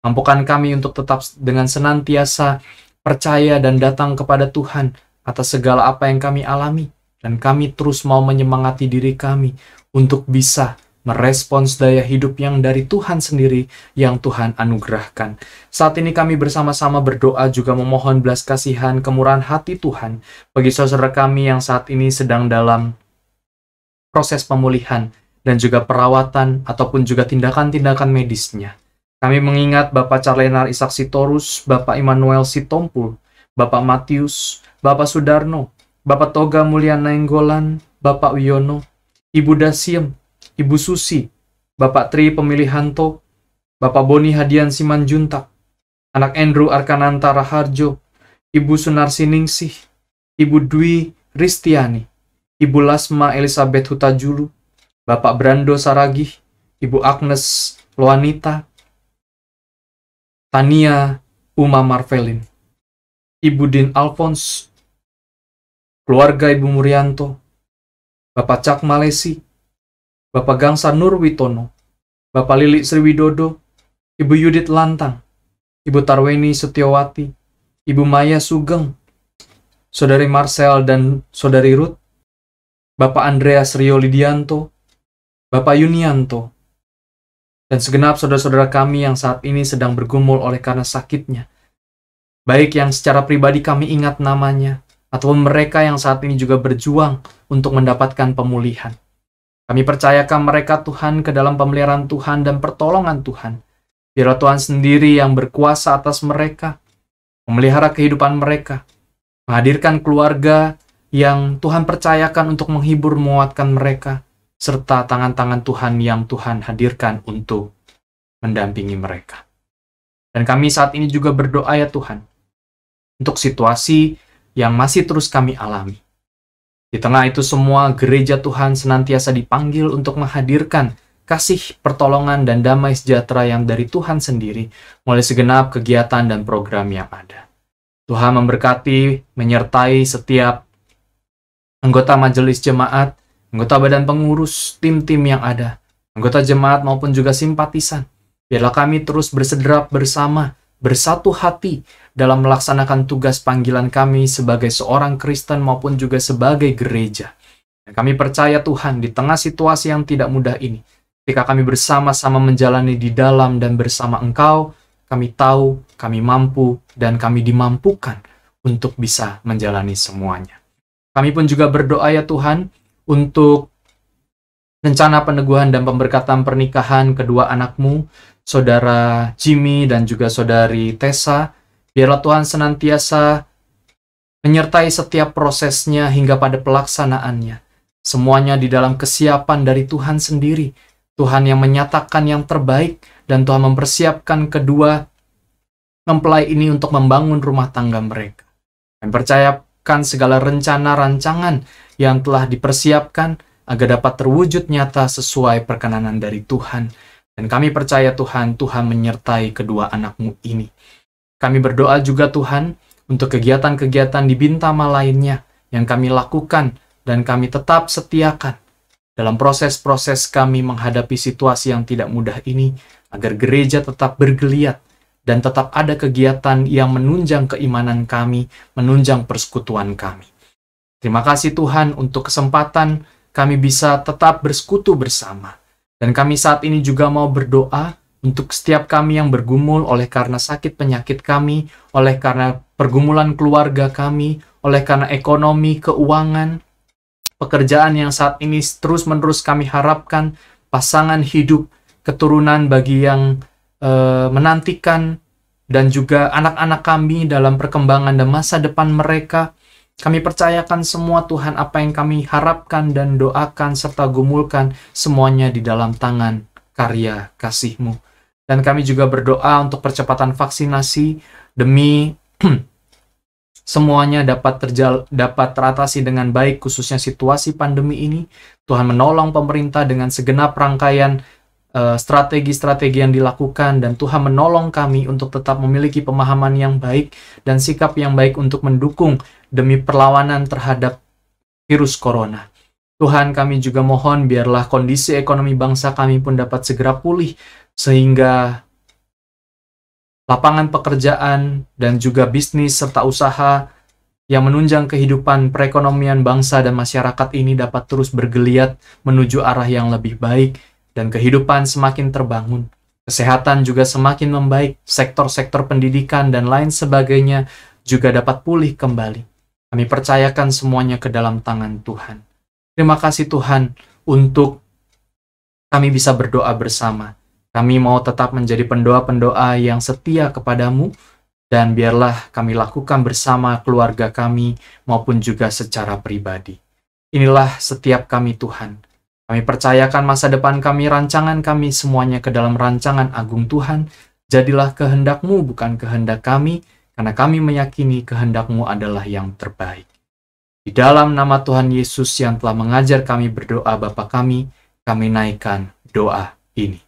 Mampukan kami untuk tetap dengan senantiasa percaya dan datang kepada Tuhan atas segala apa yang kami alami. Dan kami terus mau menyemangati diri kami untuk bisa merespons daya hidup yang dari Tuhan sendiri yang Tuhan anugerahkan. Saat ini kami bersama-sama berdoa juga memohon belas kasihan kemurahan hati Tuhan bagi saudara kami yang saat ini sedang dalam proses pemulihan dan juga perawatan ataupun juga tindakan-tindakan medisnya. Kami mengingat Bapak Carlenar Ishak Sitorus, Bapak Immanuel Sitompul, Bapak Matius, Bapak Sudarno, Bapak Toga Mulya Nainggolan, Bapak Wiono, Ibu Dasiem, Ibu Susi, Bapak Tri Pemilihanto, Bapak Boni Hadian Simanjuntak, Anak Andrew Arkananta Raharjo, Ibu Sunarsiningsih, Ibu Dwi Ristiani, Ibu Lasma Elizabeth Hutajulu, Bapak Brando Saragih, Ibu Agnes Loanita, Tania Uma Marvelin, Ibu Din Alphonse, keluarga Ibu Murianto, Bapak Cak Malesi, Bapak Gangsa Nurwitono, Bapak Lili Sriwidodo, Ibu Yudit Lantang, Ibu Tarweni Setiawati, Ibu Maya Sugeng, Saudari Marcel dan Saudari Ruth, Bapak Andreas Rio Lidianto, Bapak Yunianto, dan segenap saudara-saudara kami yang saat ini sedang bergumul oleh karena sakitnya. Baik yang secara pribadi kami ingat namanya, ataupun mereka yang saat ini juga berjuang untuk mendapatkan pemulihan. Kami percayakan mereka Tuhan ke dalam pemeliharaan Tuhan dan pertolongan Tuhan. Biarlah Tuhan sendiri yang berkuasa atas mereka, memelihara kehidupan mereka, menghadirkan keluarga yang Tuhan percayakan untuk menghibur menguatkan mereka, serta tangan-tangan Tuhan yang Tuhan hadirkan untuk mendampingi mereka. Dan kami saat ini juga berdoa ya Tuhan, untuk situasi yang masih terus kami alami. Di tengah itu semua, gereja Tuhan senantiasa dipanggil untuk menghadirkan kasih, pertolongan, dan damai sejahtera yang dari Tuhan sendiri melalui segenap kegiatan dan program yang ada. Tuhan memberkati, menyertai setiap anggota majelis jemaat, anggota badan pengurus, tim-tim yang ada, anggota jemaat maupun juga simpatisan. Biarlah kami terus bersederap bersama, bersatu hati dalam melaksanakan tugas panggilan kami sebagai seorang Kristen maupun juga sebagai gereja. Dan kami percaya Tuhan, di tengah situasi yang tidak mudah ini, ketika kami bersama-sama menjalani di dalam dan bersama Engkau, kami tahu, kami mampu, dan kami dimampukan untuk bisa menjalani semuanya. Kami pun juga berdoa ya Tuhan, untuk rencana peneguhan dan pemberkatan pernikahan kedua anakmu, Saudara Jimmy dan juga Saudari Tessa. Biarlah Tuhan senantiasa menyertai setiap prosesnya hingga pada pelaksanaannya. Semuanya di dalam kesiapan dari Tuhan sendiri. Tuhan yang menyatakan yang terbaik dan Tuhan mempersiapkan kedua mempelai ini untuk membangun rumah tangga mereka. Dan percayakan segala rencana rancangan yang telah dipersiapkan agar dapat terwujud nyata sesuai perkenanan dari Tuhan. Dan kami percaya Tuhan, Tuhan menyertai kedua anak-Mu ini. Kami berdoa juga Tuhan, untuk kegiatan-kegiatan di Bintama lainnya yang kami lakukan dan kami tetap setiakan dalam proses-proses kami menghadapi situasi yang tidak mudah ini, agar gereja tetap bergeliat dan tetap ada kegiatan yang menunjang keimanan kami, menunjang persekutuan kami. Terima kasih Tuhan untuk kesempatan kami bisa tetap bersekutu bersama. Dan kami saat ini juga mau berdoa untuk setiap kami yang bergumul oleh karena sakit penyakit kami, oleh karena pergumulan keluarga kami, oleh karena ekonomi, keuangan, pekerjaan yang saat ini terus-menerus kami harapkan, pasangan hidup, keturunan bagi yang menantikan, dan juga anak-anak kami dalam perkembangan dan masa depan mereka. Kami percayakan semua Tuhan apa yang kami harapkan dan doakan serta gumulkan semuanya di dalam tangan karya kasih-Mu. Dan kami juga berdoa untuk percepatan vaksinasi demi semuanya dapat teratasi dengan baik, khususnya situasi pandemi ini. Tuhan menolong pemerintah dengan segenap rangkaian strategi-strategi yang dilakukan, dan Tuhan menolong kami untuk tetap memiliki pemahaman yang baik dan sikap yang baik untuk mendukung demi perlawanan terhadap virus corona. Tuhan, kami juga mohon biarlah kondisi ekonomi bangsa kami pun dapat segera pulih, sehingga lapangan pekerjaan dan juga bisnis serta usaha yang menunjang kehidupan perekonomian bangsa dan masyarakat ini dapat terus bergeliat menuju arah yang lebih baik, dan kehidupan semakin terbangun. Kesehatan juga semakin membaik, sektor-sektor pendidikan dan lain sebagainya juga dapat pulih kembali. Kami percayakan semuanya ke dalam tangan Tuhan. Terima kasih Tuhan untuk kami bisa berdoa bersama. Kami mau tetap menjadi pendoa-pendoa yang setia kepadamu, dan biarlah kami lakukan bersama keluarga kami maupun juga secara pribadi. Inilah setiap kami Tuhan. Kami percayakan masa depan kami, rancangan kami semuanya ke dalam rancangan agung Tuhan. Jadilah kehendak-Mu bukan kehendak kami, karena kami meyakini kehendak-Mu adalah yang terbaik. Di dalam nama Tuhan Yesus yang telah mengajar kami berdoa Bapa kami naikkan doa ini.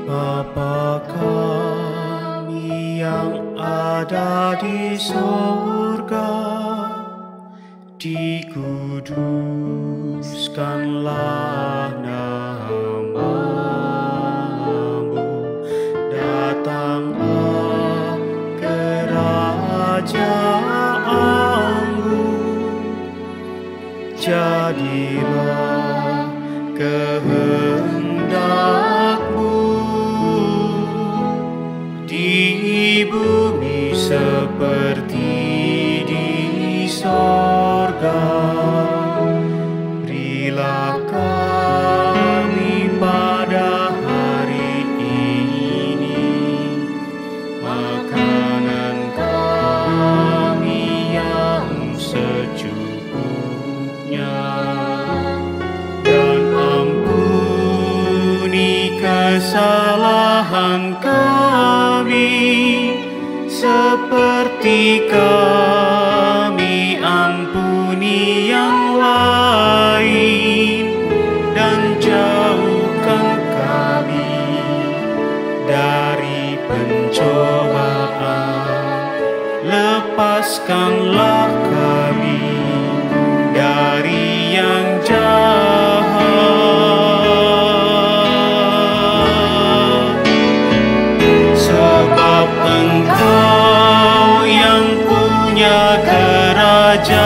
Bapa kami yang ada di surga, dikuduskanlah nama-Mu, datanglah kerajaan-Mu, jadilah kehendak-Mu di bumi seperti di sorga. Berilah kami pada hari ini makanan kami yang secukupnya, dan ampuni kesalahan kami seperti kami ampuni yang lain, dan jauhkan kami dari pencobaan, lepaskanlah kami dari yang jahat, sebab Engkau yang punya kerajaan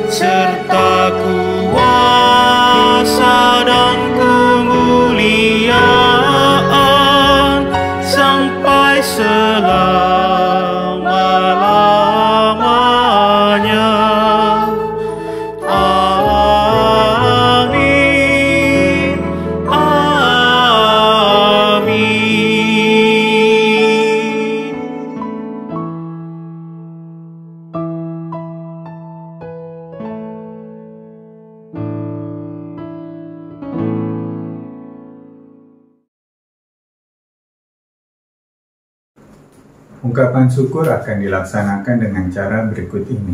serta kuasa dan kemuliaan sampai selama-lamanya. Ungkapan syukur akan dilaksanakan dengan cara berikut ini.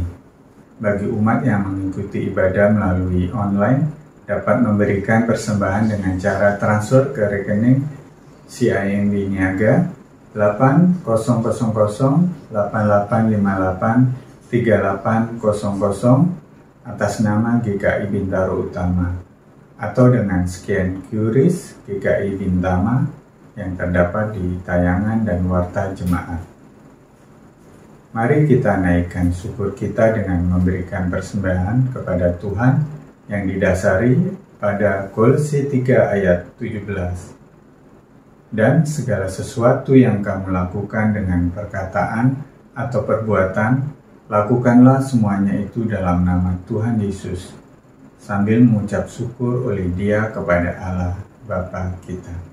Bagi umat yang mengikuti ibadah melalui online, dapat memberikan persembahan dengan cara transfer ke rekening CIMB Niaga 800088583800 atas nama GKI Bintaro Utama atau dengan scan QRIS GKI Bintama yang terdapat di tayangan dan warta jemaat. Mari kita naikkan syukur kita dengan memberikan persembahan kepada Tuhan yang didasari pada Kolose 3 ayat 17. Dan segala sesuatu yang kamu lakukan dengan perkataan atau perbuatan, lakukanlah semuanya itu dalam nama Tuhan Yesus, sambil mengucap syukur oleh Dia kepada Allah Bapa kita.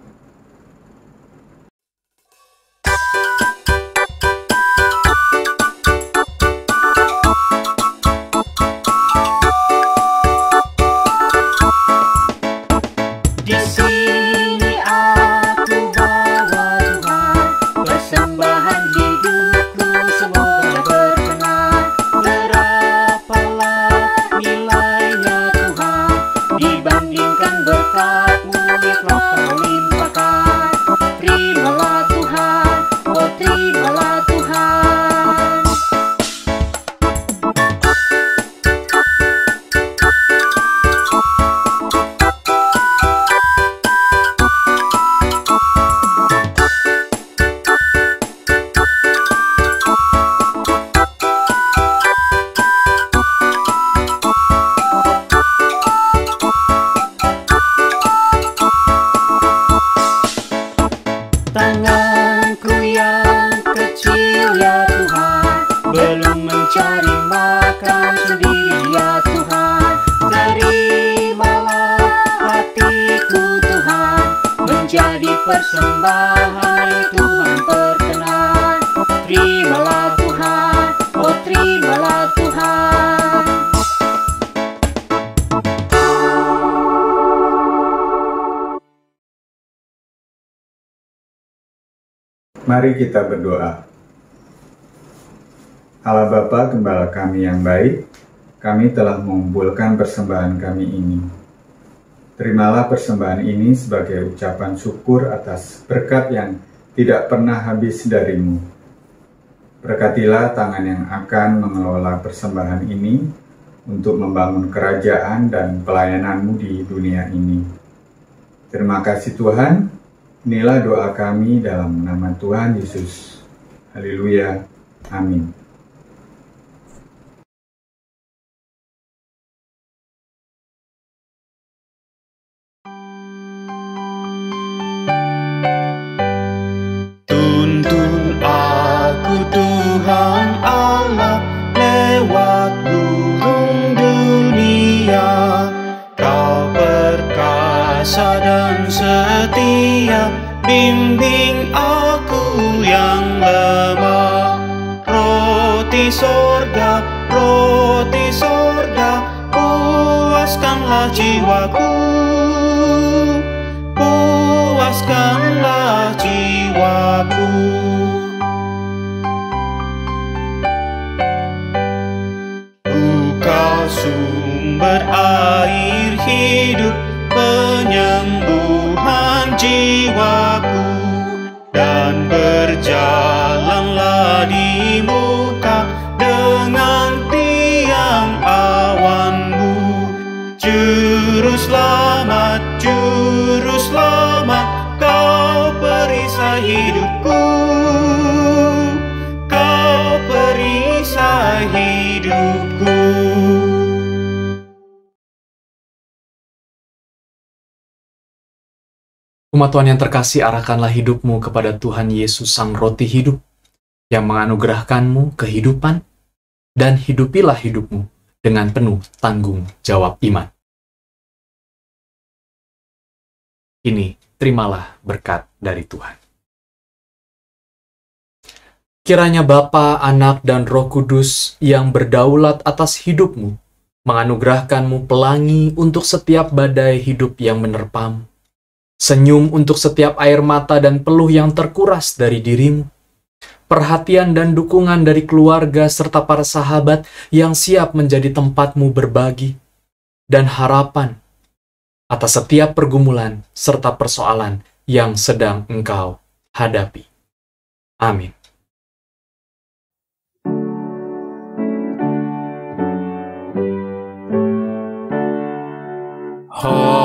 Persembahan Tuhan perkenan, terimalah Tuhan, oh terimalah Tuhan. Mari kita berdoa. Allah Bapa, Gembala kami yang baik, kami telah mengumpulkan persembahan kami ini. Terimalah persembahan ini sebagai ucapan syukur atas berkat yang tidak pernah habis darimu. Berkatilah tangan yang akan mengelola persembahan ini untuk membangun kerajaan dan pelayananmu di dunia ini. Terima kasih Tuhan, inilah doa kami dalam nama Tuhan Yesus. Haleluya, amin. Tuhan Allah lewat burung dunia, Kau perkasa dan setia, bimbing aku yang lemah. Roti sorga, puaskanlah jiwaku, puaskanlah jiwaku. Sumber air hidup, penyembuhan jiwaku, dan berjalanlah di muka dengan tiang awanmu. Juru selamat, Kau perisai hidupku, Kau perisai hidupku. Umat Tuhan yang terkasih, arahkanlah hidupmu kepada Tuhan Yesus Sang Roti Hidup, yang menganugerahkanmu kehidupan, dan hidupilah hidupmu dengan penuh tanggung jawab iman. Ini, terimalah berkat dari Tuhan. Kiranya Bapa, Anak, dan Roh Kudus yang berdaulat atas hidupmu, menganugerahkanmu pelangi untuk setiap badai hidup yang menerpamu, senyum untuk setiap air mata dan peluh yang terkuras dari dirimu, perhatian dan dukungan dari keluarga serta para sahabat yang siap menjadi tempatmu berbagi, dan harapan atas setiap pergumulan serta persoalan yang sedang engkau hadapi. Amin. Oh